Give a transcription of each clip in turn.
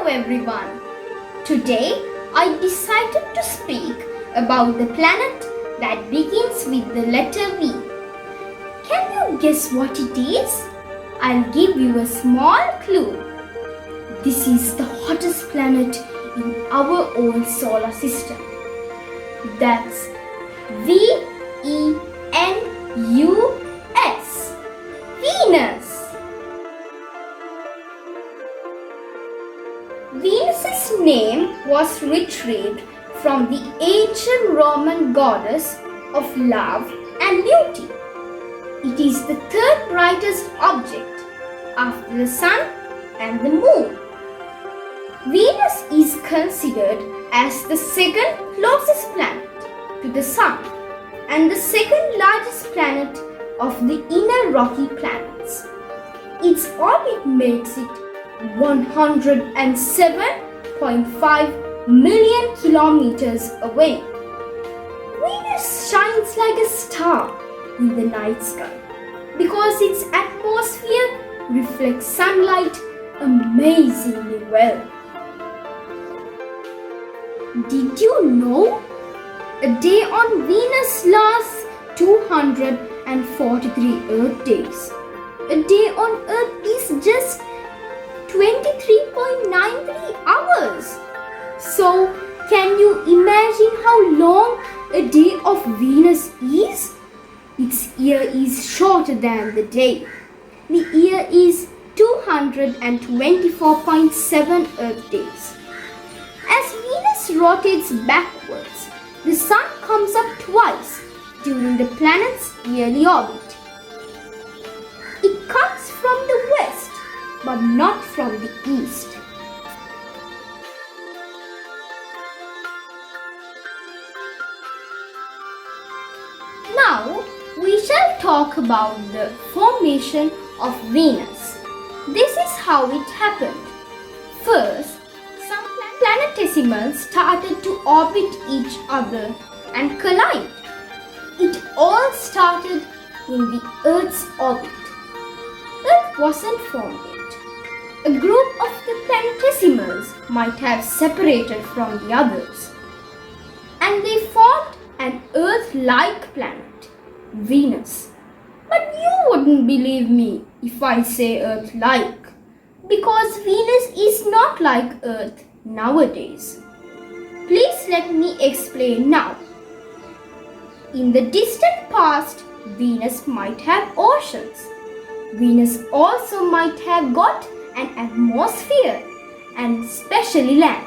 Hello everyone! Today I decided to speak about the planet that begins with the letter V. Can you guess what it is? I'll give you a small clue. This is the hottest planet in our own solar system. That's Venus. Venus. Venus's name was retrieved from the ancient Roman goddess of love and beauty. It is the third brightest object after the sun and the moon. Venus is considered as the second closest planet to the sun and the second largest planet of the inner rocky planets. Its orbit makes it 107.5 million kilometers away. Venus shines like a star in the night sky because its atmosphere reflects sunlight amazingly well. Did you know? A day on Venus lasts 243 Earth days. A day on Earth is just 23.93 hours. So, can you imagine how long a day of Venus is? Its year is shorter than the day. The year is 224.7 Earth days. As Venus rotates backwards, the Sun comes up twice during the planet's yearly orbit. It comes from the west, but not from the east. Now, we shall talk about the formation of Venus. This is how it happened. First, some planetesimals started to orbit each other and collide. It all started in the Earth's orbit. Earth wasn't formed yet. A group of the planetesimals might have separated from the others, and they formed an Earth-like planet, Venus. But you wouldn't believe me if I say Earth-like, because Venus is not like Earth nowadays. Please let me explain now. In the distant past, Venus might have oceans. Venus also might have got an atmosphere and especially land.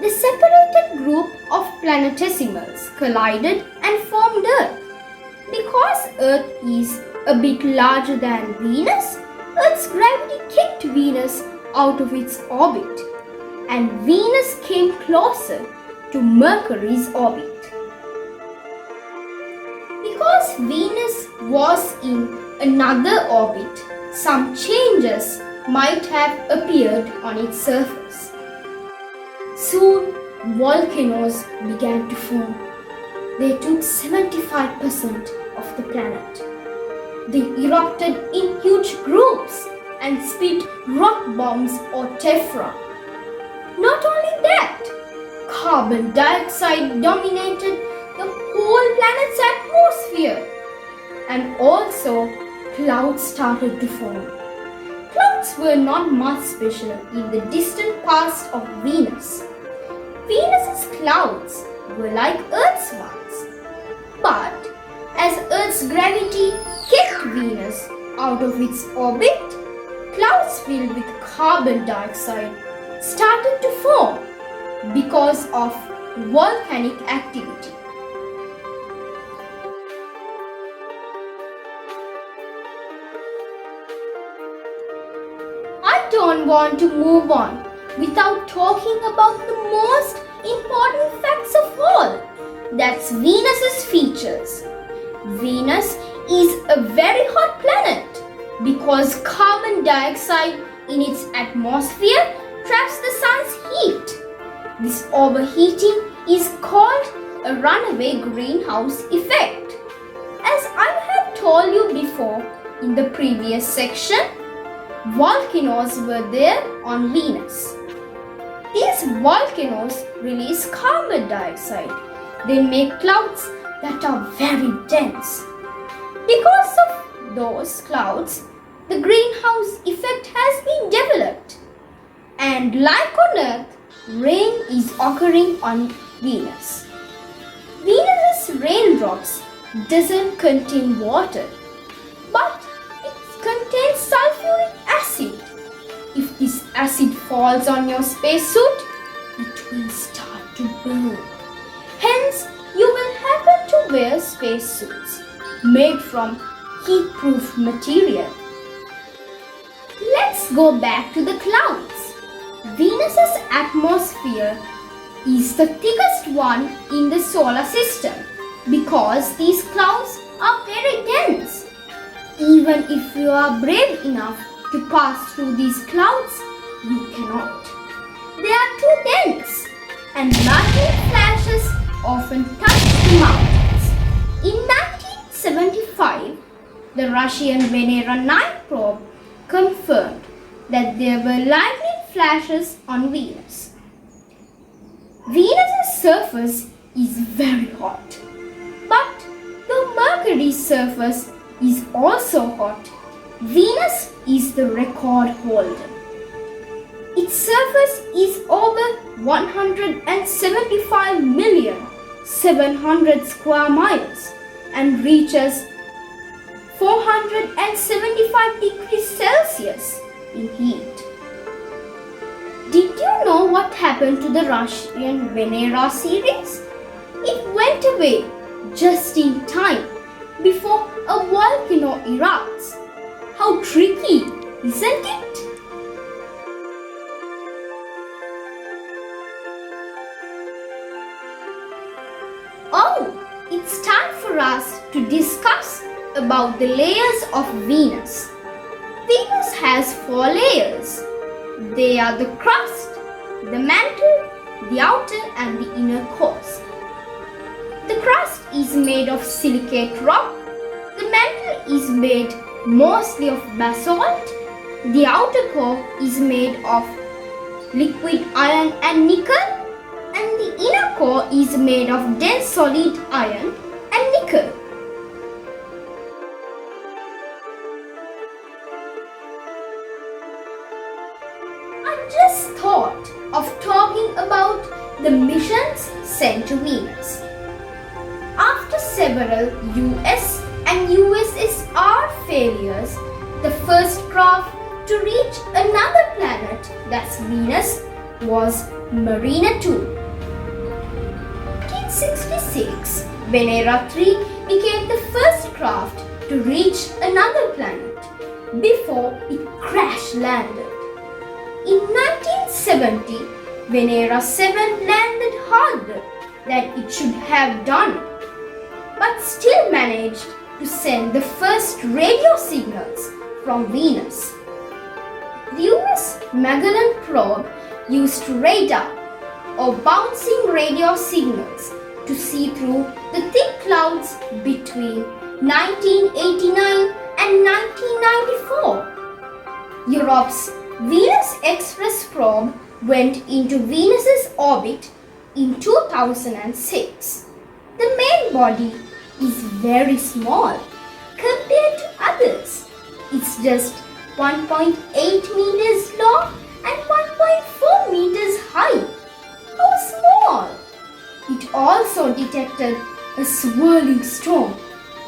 The separated group of planetesimals collided and formed Earth. Because Earth is a bit larger than Venus, Earth's gravity kicked Venus out of its orbit, and Venus came closer to Mercury's orbit. Because Venus was in another orbit, some changes might have appeared on its surface. Soon, volcanoes began to form. They took 75% of the planet. They erupted in huge groups and spit rock bombs or tephra. Not only that, carbon dioxide dominated the whole planet's atmosphere, and also clouds started to form. Clouds were not much special in the distant past of Venus. Venus's clouds were like Earth's ones. But as Earth's gravity kicked Venus out of its orbit, clouds filled with carbon dioxide started to form because of volcanic activity. I don't want to move on without talking about the most important facts of all. That's Venus's features. Venus is a very hot planet because carbon dioxide in its atmosphere traps the sun's heat. This overheating is called a runaway greenhouse effect. As I have told you before in the previous section, volcanoes were there on Venus. These volcanoes release carbon dioxide. They make clouds that are very dense. Because of those clouds, the greenhouse effect has been developed. And like on Earth, rain is occurring on Venus. Venus's raindrops doesn't contain water, but it contains sulfuric acid. If this acid falls on your spacesuit, it will start to burn. Hence, you will happen to wear spacesuits made from heat-proof material. Let's go back to the clouds. Venus's atmosphere is the thickest one in the solar system because these clouds are very dense. Even if you are brave enough to pass through these clouds, you cannot. They are too dense, and lightning flashes often touch the mountains. In 1975, the Russian Venera 9 probe confirmed that there were lightning flashes on Venus. Venus's surface is very hot, but the Mercury's surface is also hot. Venus is the record holder. Its surface is over 175,700,000 square miles and reaches 475 degrees Celsius in heat. Did you know what happened to the Russian Venera series? It went away just in time before a volcano erupts. How tricky, isn't it? Oh, it's time for us to discuss about the layers of Venus. Venus has 4 layers. They are the crust, the mantle, the outer and the inner cores. The crust is made of silicate rock. The mantle is made mostly of basalt. The outer core is made of liquid iron and nickel, and the inner core is made of dense solid iron and nickel. I just thought of talking about the missions sent to Venus. After several US and USSR failures, the first craft to reach another planet, that's Venus, was Mariner 2. In 1966, Venera 3 became the first craft to reach another planet before it crash landed. In 1970, Venera 7 landed harder than it should have done, but still managed to send the first radio signals from Venus. The US Magellan probe used radar or bouncing radio signals to see through the thick clouds between 1989 and 1994. Europe's Venus Express probe went into Venus's orbit in 2006. The main body is very small compared to others. It's just 1.8 meters long and 1.4 meters high. How small! It also detected a swirling storm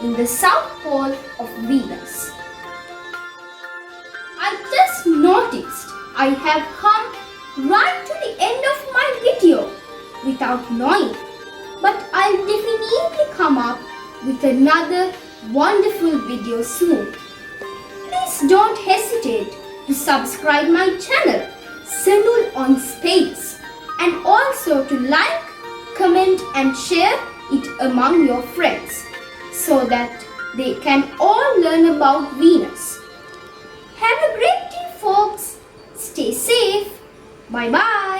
in the south pole of Venus. I just noticed I have come right to the end of my video without knowing, but I'll definitely come up with another wonderful video soon. Please don't hesitate to subscribe my channel Sanul on Space, and also to like, comment and share it among your friends so that they can all learn about Venus. Have a great day, folks. Stay safe. Bye bye.